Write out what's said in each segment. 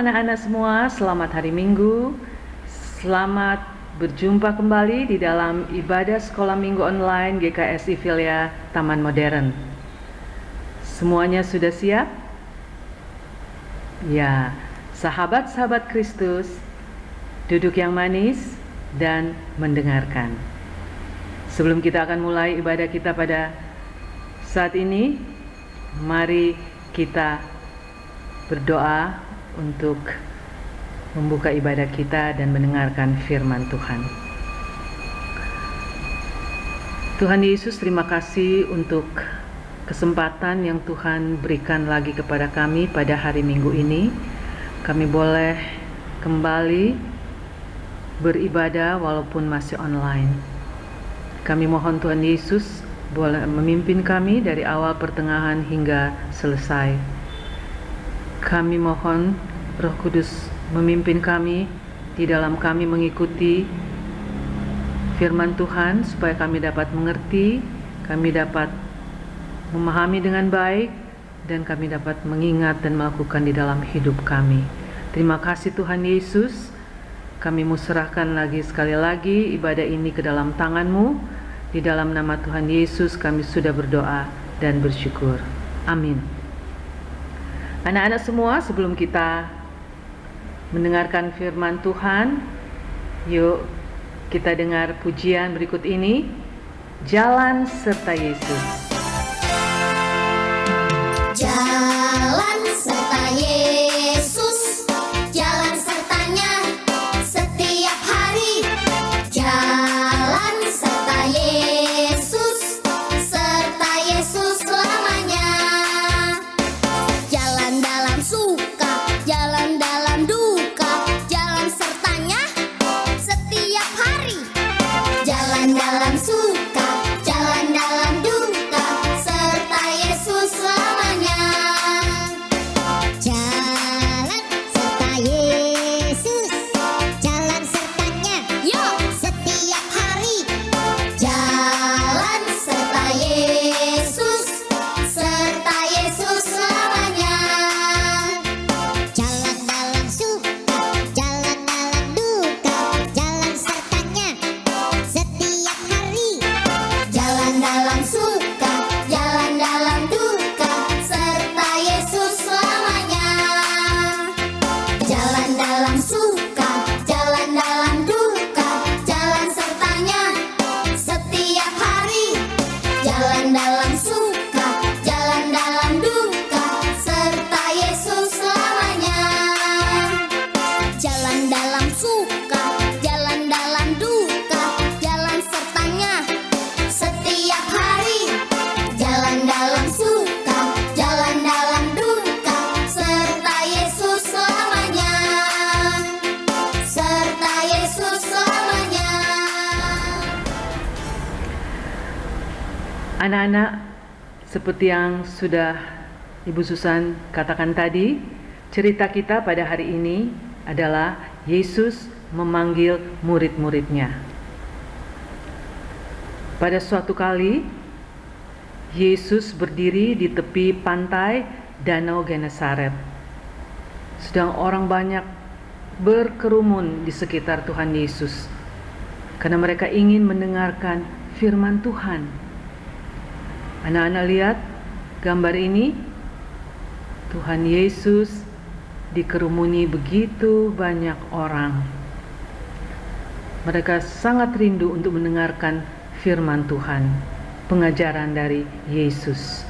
anak-anak semua, selamat hari Minggu. Selamat berjumpa kembali di dalam ibadah sekolah minggu online GKSI Filia Taman Modern. Semuanya sudah siap? Ya, sahabat-sahabat Kristus, duduk yang manis dan mendengarkan. Sebelum kita akan mulai ibadah kita pada saat ini, mari kita berdoa untuk membuka ibadah kita dan mendengarkan firman Tuhan. Tuhan Yesus, terima kasih untuk kesempatan yang Tuhan berikan lagi kepada kami pada hari Minggu ini. Kami boleh kembali beribadah walaupun masih online. Kami mohon Tuhan Yesus boleh memimpin kami dari awal, pertengahan hingga selesai. Kami mohon Roh Kudus memimpin kami di dalam kami mengikuti firman Tuhan, supaya kami dapat mengerti, kami dapat memahami dengan baik, dan kami dapat mengingat dan melakukan di dalam hidup kami. Terima kasih Tuhan Yesus. Kami mau serahkan lagi sekali lagi ibadah ini ke dalam tangan-Mu. Di dalam nama Tuhan Yesus kami sudah berdoa dan bersyukur. Amin. Anak-anak semua, sebelum kita mendengarkan firman Tuhan, yuk kita dengar pujian berikut ini, Jalan Serta Yesus. Jalan serta Yesus, jalan sertanya setiap hari. Jalan serta Yesus, serta Yesus selamanya. Jalan dalam suka, jalan dalam duka, jalan sertanya setiap hari. Jalan dalam suka, jalan dalam duka, serta Yesus selamanya. Jalan serta Yesus, jalan sertanya, yuk setiap hari. Jalan serta Yesus, serta Yesus selamanya. Jalan dalam suka, jalan dalam duka, jalan sertanya setiap hari. Jalan dalam suka, jalan dalam duka, serta Yesus selamanya. Jalan dalam suka, jalan dalam duka, jalan sertanya setiap hari. Jalan dalam suka, jalan dalam duka, serta Yesus selamanya. Jalan dalam suka, jalan dalam duka, jalan sertanya setiap hari. Jalan dalam suka, jalan dalam duka, serta Yesus selamanya. Serta Yesus selamanya. Anak-anak, seperti yang sudah Ibu Susan katakan tadi, cerita kita pada hari ini adalah Yesus memanggil murid-muridnya. Pada suatu kali, Yesus berdiri di tepi pantai Danau Genesaret. Sedang orang banyak berkerumun di sekitar Tuhan Yesus, karena mereka ingin mendengarkan firman Tuhan. Anak-anak lihat gambar ini. Tuhan Yesus dikerumuni begitu banyak orang. Mereka sangat rindu untuk mendengarkan firman Tuhan, pengajaran dari Yesus.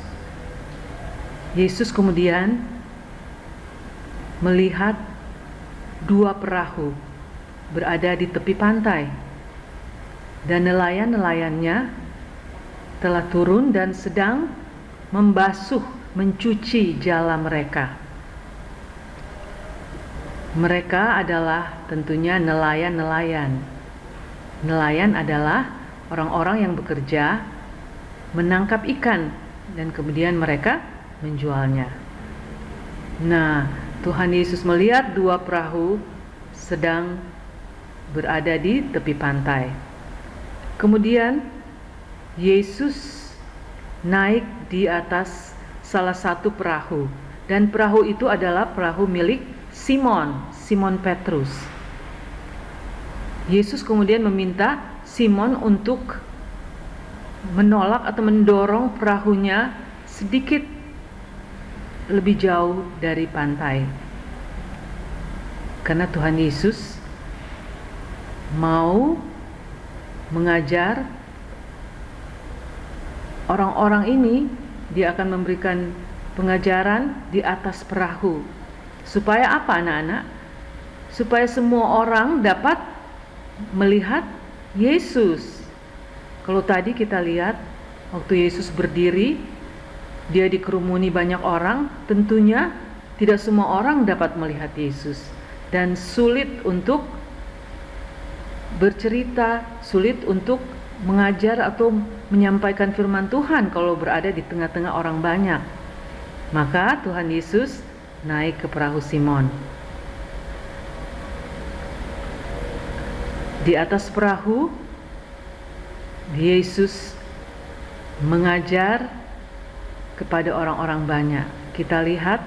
Yesus kemudian melihat dua perahu berada di tepi pantai, dan nelayan-nelayannya telah turun dan sedang membasuh, mencuci jala mereka. Mereka adalah tentunya nelayan-nelayan. Nelayan adalah orang-orang yang bekerja menangkap ikan dan kemudian mereka menjualnya. Nah, Tuhan Yesus melihat dua perahu sedang berada di tepi pantai. Kemudian Yesus naik di atas salah satu perahu, dan perahu itu adalah perahu milik Simon Petrus. Yesus kemudian meminta Simon untuk menolak atau mendorong perahunya sedikit lebih jauh dari pantai. Karena Tuhan Yesus mau mengajar orang-orang ini, dia akan memberikan pengajaran di atas perahu. Supaya apa anak-anak? Supaya semua orang dapat melihat Yesus. Kalau tadi kita lihat waktu Yesus berdiri, dia dikerumuni banyak orang, tentunya tidak semua orang dapat melihat Yesus dan sulit untuk bercerita, sulit untuk mengajar atau menyampaikan firman Tuhan kalau berada di tengah-tengah orang banyak. Maka Tuhan Yesus naik ke perahu Simon. Di atas perahu, Yesus mengajar kepada orang-orang banyak. Kita lihat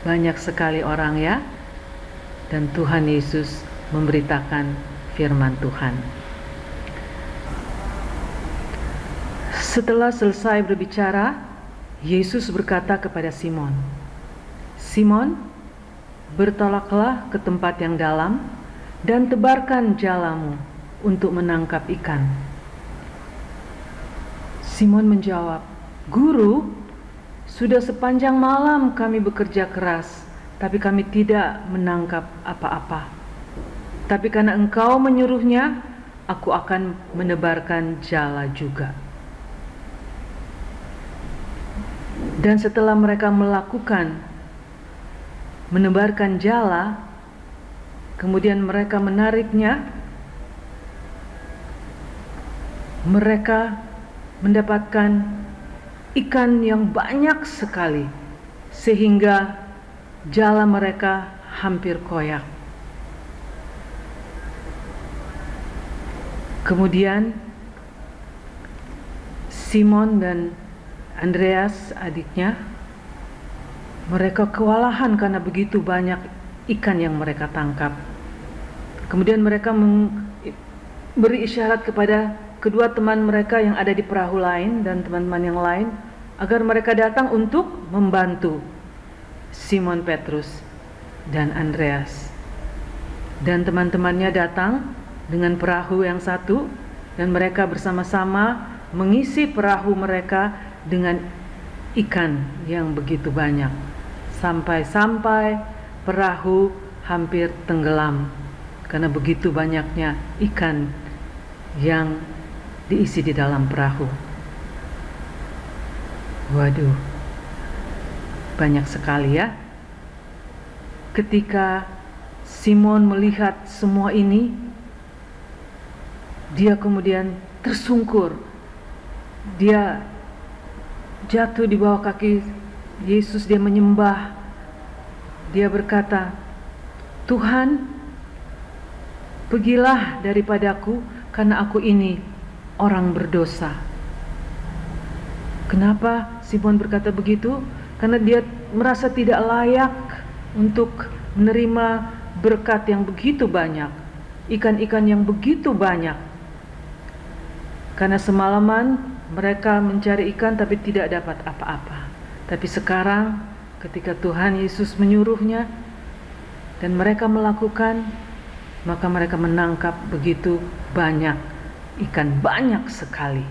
banyak sekali orang ya, dan Tuhan Yesus memberitakan firman Tuhan. Setelah selesai berbicara, Yesus berkata kepada Simon, "Simon, bertolaklah ke tempat yang dalam dan tebarkan jalamu untuk menangkap ikan." Simon menjawab, "Guru, sudah sepanjang malam kami bekerja keras, tapi kami tidak menangkap apa-apa. Tapi karena Engkau menyuruhnya, aku akan menebarkan jala juga." Dan setelah mereka menebarkan jala, kemudian mereka menariknya, mereka mendapatkan ikan yang banyak sekali, sehingga jala mereka hampir koyak. Kemudian Simon dan Andreas adiknya, mereka kewalahan karena begitu banyak ikan yang mereka tangkap. Kemudian mereka beri isyarat kepada kedua teman mereka yang ada di perahu lain dan teman-teman yang lain agar mereka datang untuk membantu Simon Petrus dan Andreas. Dan teman-temannya datang dengan perahu yang satu, dan mereka bersama-sama mengisi perahu mereka dengan ikan yang begitu banyak, sampai perahu hampir tenggelam karena begitu banyaknya ikan yang diisi di dalam perahu. Waduh, banyak sekali ya. Ketika Simon melihat semua ini, dia kemudian tersungkur. Dia jatuh di bawah kaki Yesus, dia menyembah. Dia berkata, "Tuhan, pergilah daripadaku karena aku ini orang berdosa." Kenapa Simon berkata begitu? Karena dia merasa tidak layak untuk menerima berkat yang begitu banyak, ikan-ikan yang begitu banyak. Karena semalaman mereka mencari ikan tapi tidak dapat apa-apa. Tapi sekarang ketika Tuhan Yesus menyuruhnya dan mereka melakukan, maka mereka menangkap begitu banyak ikan, banyak sekali.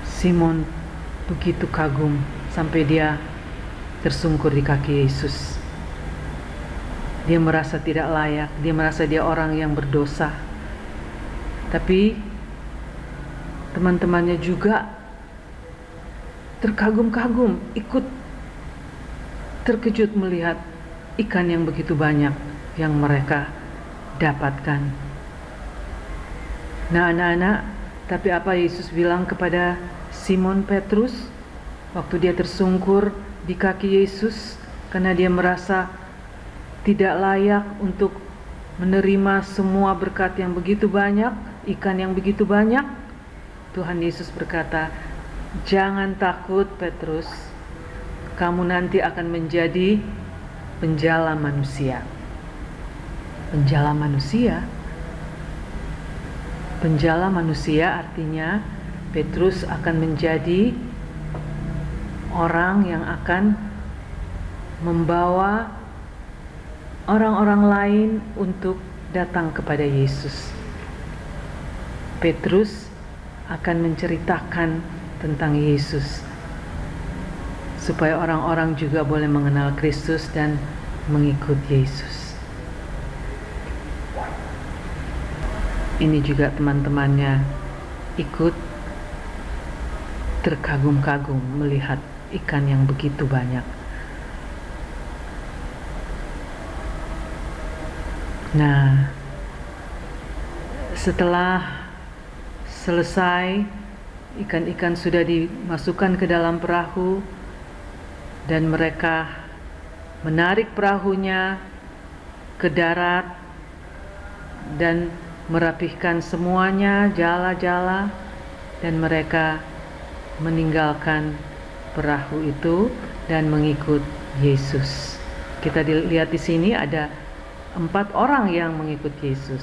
Simon begitu kagum sampai dia tersungkur di kaki Yesus. Dia merasa tidak layak, dia merasa dia orang yang berdosa. Tapi teman-temannya juga terkagum-kagum, ikut terkejut melihat ikan yang begitu banyak yang mereka dapatkan. Nah anak-anak, tapi apa Yesus bilang kepada Simon Petrus waktu dia tersungkur di kaki Yesus karena dia merasa tidak layak untuk menerima semua berkat yang begitu banyak, ikan yang begitu banyak? Tuhan Yesus berkata, "Jangan takut Petrus, kamu nanti akan menjadi penjala manusia. Penjala manusia? Penjala manusia artinya Petrus akan menjadi orang yang akan membawa orang-orang lain untuk datang kepada Yesus. Petrus akan menceritakan tentang Yesus supaya orang-orang juga boleh mengenal Kristus dan mengikut Yesus. Ini juga teman-temannya ikut terkagum-kagum melihat ikan yang begitu banyak. Nah, setelah selesai, ikan-ikan sudah dimasukkan ke dalam perahu dan mereka menarik perahunya ke darat dan merapihkan semuanya, jala-jala, dan mereka meninggalkan perahu itu dan mengikut Yesus. Kita lihat di sini ada 4 orang yang mengikut Yesus.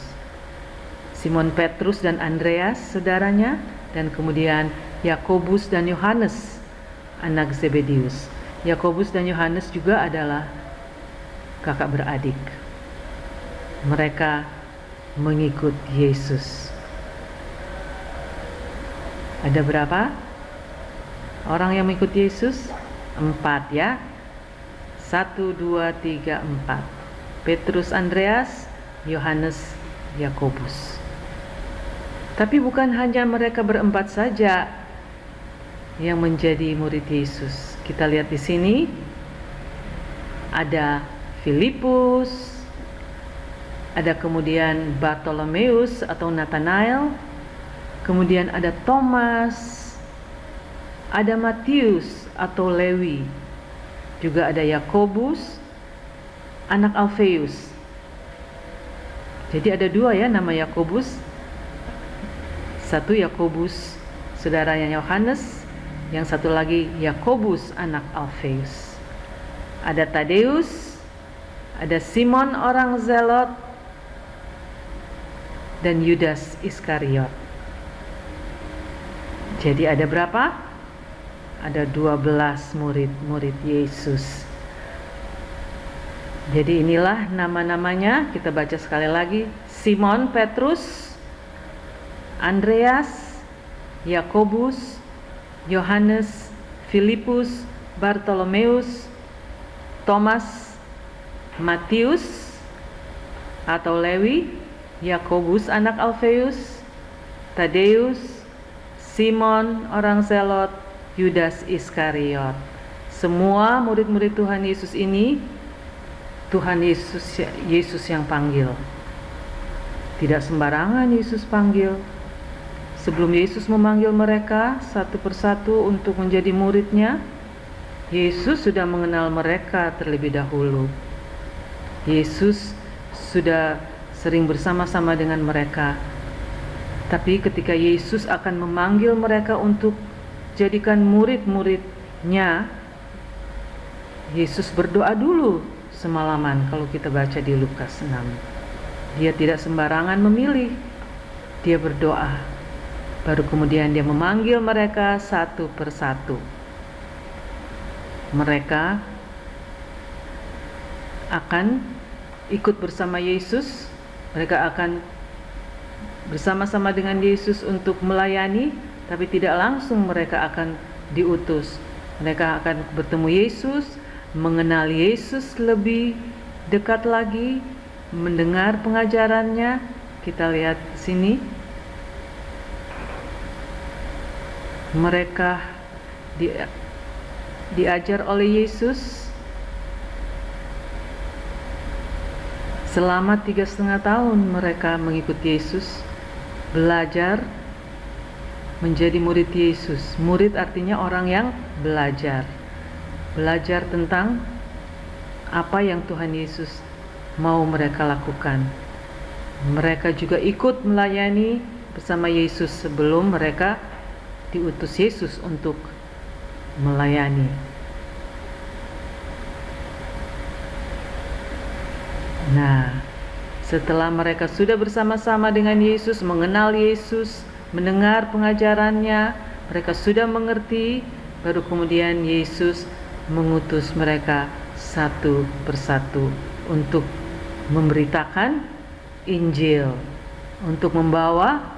Simon Petrus dan Andreas, saudaranya, dan kemudian Yakobus dan Yohanes, anak Zebedius. Yakobus dan Yohanes juga adalah kakak beradik. Mereka mengikut Yesus. Ada berapa orang yang mengikut Yesus? 4 ya. 1, 2, 3, 4. Petrus, Andreas, Yohanes, Yakobus. Tapi bukan hanya mereka berempat saja yang menjadi murid Yesus. Kita lihat di sini ada Filipus, ada kemudian Bartolomeus atau Nathanael, kemudian ada Thomas, ada Matius atau Lewi, juga ada Yakobus, anak Alfeus. Jadi ada 2 ya nama Yakobus. Satu Yakobus saudaranya Yohanes, yang satu lagi Yakobus anak Alfeus. Ada Tadeus, ada Simon orang Zelot, dan Yudas Iskariot. Jadi ada berapa? Ada 12 murid-murid Yesus. Jadi inilah nama-namanya, kita baca sekali lagi. Simon Petrus, Andreas, Yakobus, Yohanes, Filipus, Bartolomeus, Thomas, Matius atau Lewi, Yakobus anak Alfeus, Tadeus, Simon orang Zelot, Yudas Iskariot. Semua murid-murid Tuhan Yesus ini Tuhan Yesus yang panggil. Tidak sembarangan Yesus panggil. Sebelum Yesus memanggil mereka satu persatu untuk menjadi muridnya, Yesus sudah mengenal mereka terlebih dahulu. Yesus sudah sering bersama-sama dengan mereka. Tapi ketika Yesus akan memanggil mereka untuk jadikan murid-muridnya, Yesus berdoa dulu semalaman kalau kita baca di Lukas 6. Dia tidak sembarangan memilih, dia berdoa. Baru kemudian dia memanggil mereka satu persatu. Mereka akan ikut bersama Yesus. Mereka akan bersama-sama dengan Yesus untuk melayani, tapi tidak langsung mereka akan diutus. Mereka akan bertemu Yesus, mengenal Yesus lebih dekat lagi, mendengar pengajarannya. Kita lihat sini. Mereka diajar oleh Yesus selama 3,5 tahun. Mereka mengikuti Yesus, belajar menjadi murid Yesus. Murid artinya orang yang belajar tentang apa yang Tuhan Yesus mau mereka lakukan. Mereka juga ikut melayani bersama Yesus sebelum mereka diutus Yesus untuk melayani. Nah, setelah mereka sudah bersama-sama dengan Yesus, mengenal Yesus, mendengar pengajarannya, mereka sudah mengerti, baru kemudian Yesus mengutus mereka satu persatu untuk memberitakan Injil, untuk membawa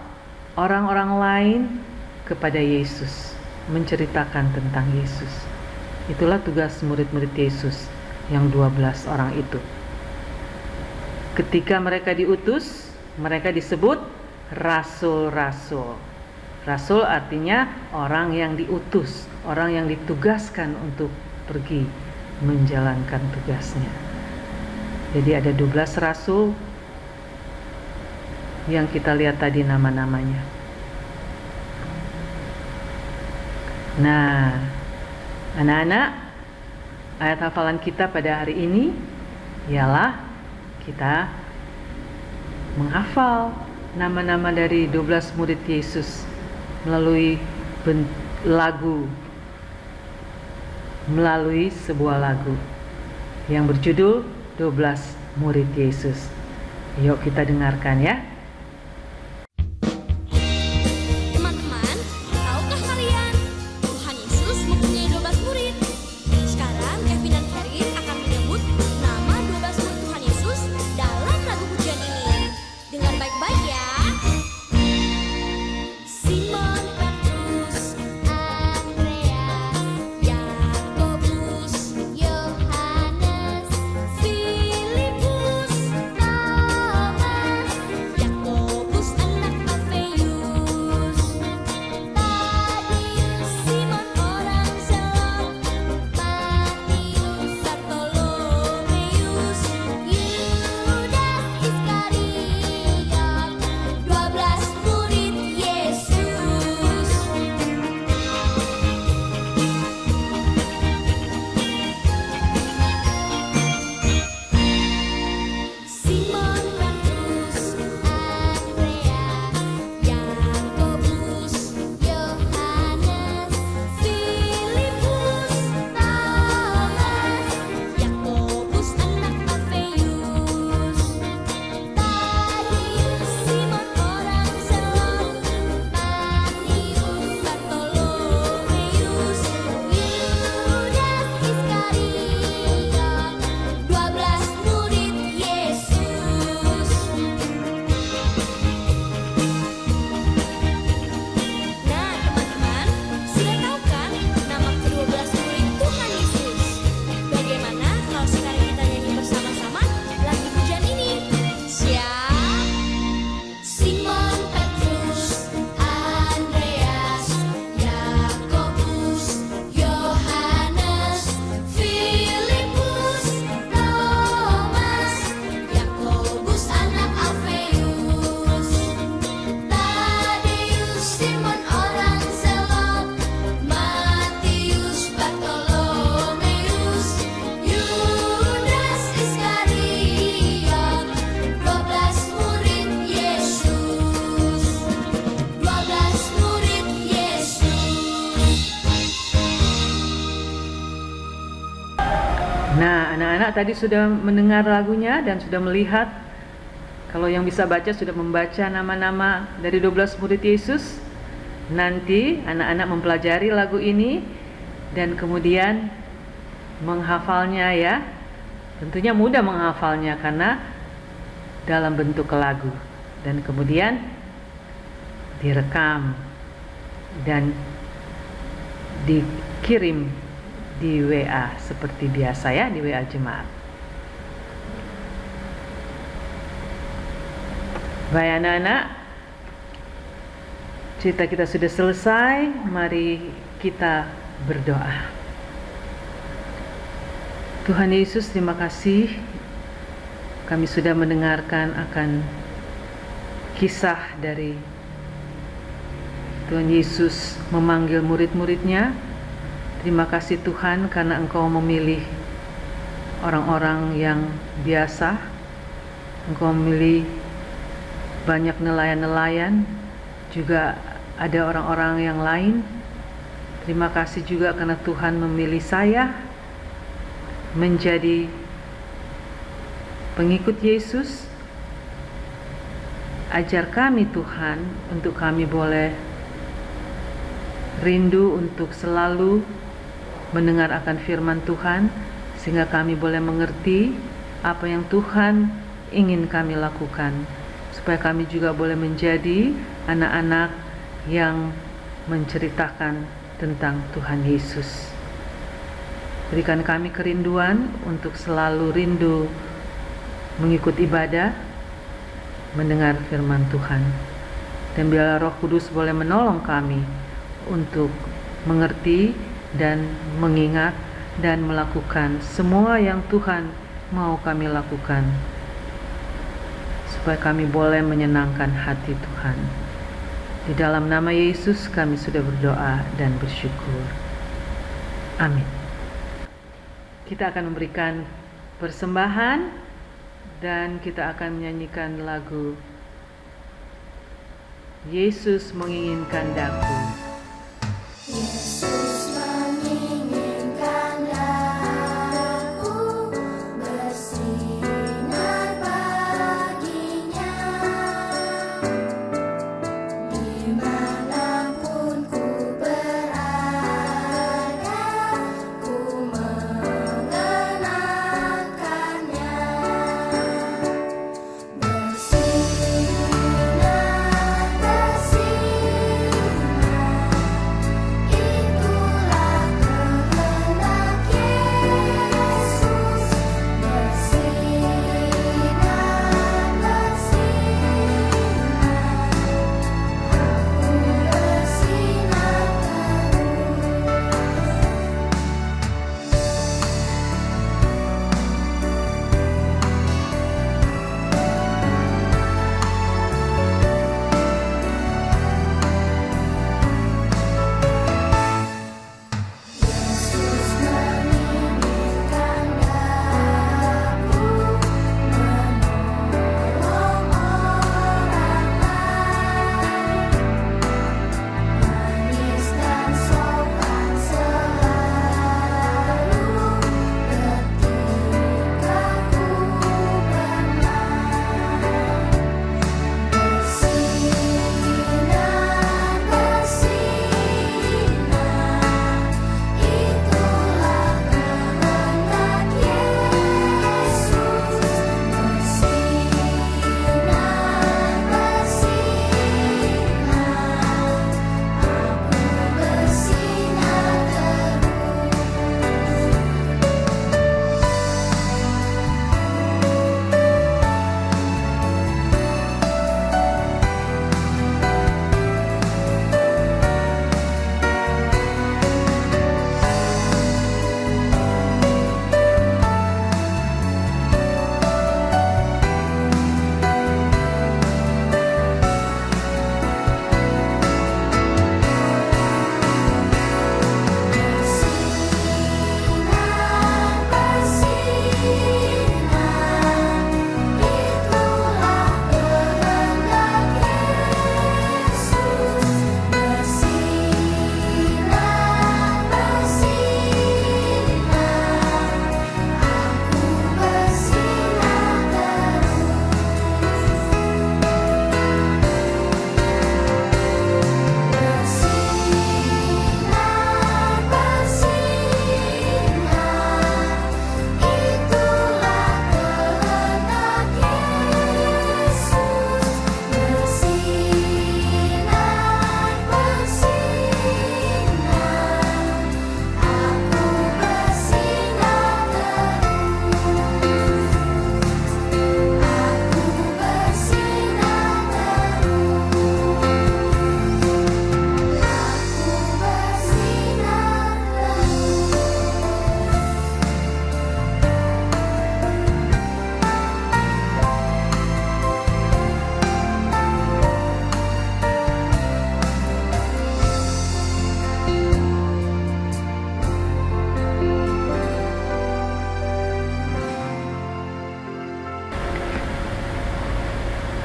orang-orang lain kepada Yesus, menceritakan tentang Yesus. Itulah tugas murid-murid Yesus yang 12 orang itu. Ketika mereka diutus, mereka disebut rasul-rasul. Rasul artinya orang yang diutus, orang yang ditugaskan untuk pergi menjalankan tugasnya. Jadi ada 12 rasul yang kita lihat tadi nama-namanya. Nah, anak-anak, ayat hafalan kita pada hari ini ialah kita menghafal nama-nama dari 12 murid Yesus melalui lagu, melalui sebuah lagu yang berjudul 12 murid Yesus. Yuk kita dengarkan ya. Teman-teman, tahukah kalian Tuhan Yesus mempunyai 12 murid? Sekarang Kevin dan Karin akan menyebut nama 12 murid Tuhan Yesus dalam lagu pujian ini. Dengar baik-baik ya. Simon Petrus, Andreas, Yakobus, Yohanes, Filipus, Thomas, Yakobus anak Alfeus, Tadius, Simon orang Zelot, Matius, Bartolomeus, Yudas Iskariot, 12 murid Yesus. Simon Petrus, Andreas, Yakobus, Yohanes, Filipus, Thomas, Yakobus anak Alfeus, Tadius, Simon orang Zelot, Matius, Bartolomeus, Yudas Iskariot, 12 murid Yesus. Nah, teman-teman, sudah tahu kan nama ke-12 murid Tuhan Yesus? Bagaimana kalau sekarang kita nyanyi bersama-sama lagu pujian ini? Siap? Simon Petrus, Andreas, Yakobus, Yohanes, Filipus, Thomas, Yakobus anak Alfeus, Tadius, Simon orang Zelot, Matius, Bartolomeus, Yudas Iskariot, 12 murid Yesus, 12 murid Yesus. Nah, anak-anak tadi sudah mendengar lagunya dan sudah melihat. Kalau yang bisa baca sudah membaca nama-nama dari 12 murid Yesus. Nanti anak-anak mempelajari lagu ini dan kemudian menghafalnya ya. Tentunya mudah menghafalnya karena dalam bentuk lagu. Dan kemudian direkam dan dikirim di WA seperti biasa ya, di WA jemaat. Baik anak-anak, cerita kita sudah selesai. Mari kita berdoa. Tuhan Yesus, terima kasih kami sudah mendengarkan akan kisah dari Tuhan Yesus memanggil murid-muridnya. Terima kasih Tuhan karena Engkau memilih orang-orang yang biasa. Engkau memilih banyak nelayan-nelayan, juga ada orang-orang yang lain. Terima kasih juga karena Tuhan memilih saya menjadi pengikut Yesus, ajar kami Tuhan untuk kami boleh rindu untuk selalu mendengar akan firman Tuhan, sehingga kami boleh mengerti apa yang Tuhan ingin kami lakukan, supaya kami juga boleh menjadi anak-anak yang menceritakan tentang Tuhan Yesus. Berikan kami kerinduan untuk selalu rindu mengikut ibadah, mendengar firman Tuhan. Dan biarlah Roh Kudus boleh menolong kami untuk mengerti dan mengingat dan melakukan semua yang Tuhan mau kami lakukan, supaya kami boleh menyenangkan hati Tuhan. Di dalam nama Yesus kami sudah berdoa dan bersyukur. Amin. Kita akan memberikan persembahan dan kita akan menyanyikan lagu Yesus menginginkan daku. Yesus menginginkan daku bersinar baginya, dimanapun ku berada, ku mengenangkannya.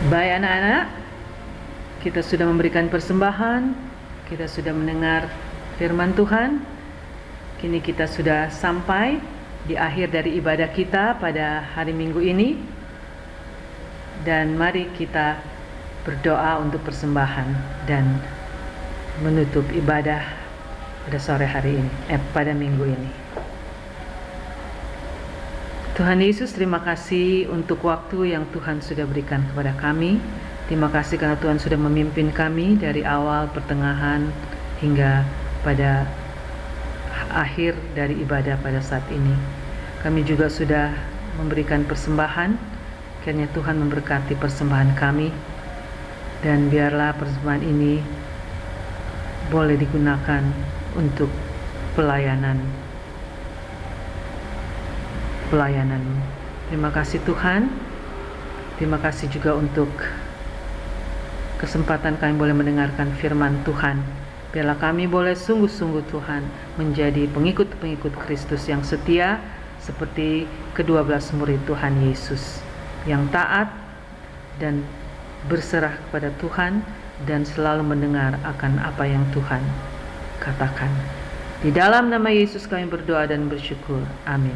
Baik anak-anak, kita sudah memberikan persembahan, kita sudah mendengar firman Tuhan. Kini kita sudah sampai di akhir dari ibadah kita pada hari Minggu ini. Dan mari kita berdoa untuk persembahan dan menutup ibadah pada sore hari ini, pada minggu ini. Tuhan Yesus, terima kasih untuk waktu yang Tuhan sudah berikan kepada kami. Terima kasih karena Tuhan sudah memimpin kami dari awal, pertengahan, hingga pada akhir dari ibadah pada saat ini. Kami juga sudah memberikan persembahan, kiranya Tuhan memberkati persembahan kami, dan biarlah persembahan ini boleh digunakan untuk pelayanan-Mu. Terima kasih Tuhan. Terima kasih juga untuk kesempatan kami boleh mendengarkan firman Tuhan. Biarlah kami boleh sungguh-sungguh Tuhan menjadi pengikut-pengikut Kristus yang setia seperti ke-12 murid Tuhan Yesus, yang taat dan berserah kepada Tuhan dan selalu mendengar akan apa yang Tuhan katakan. Di dalam nama Yesus kami berdoa dan bersyukur. Amin.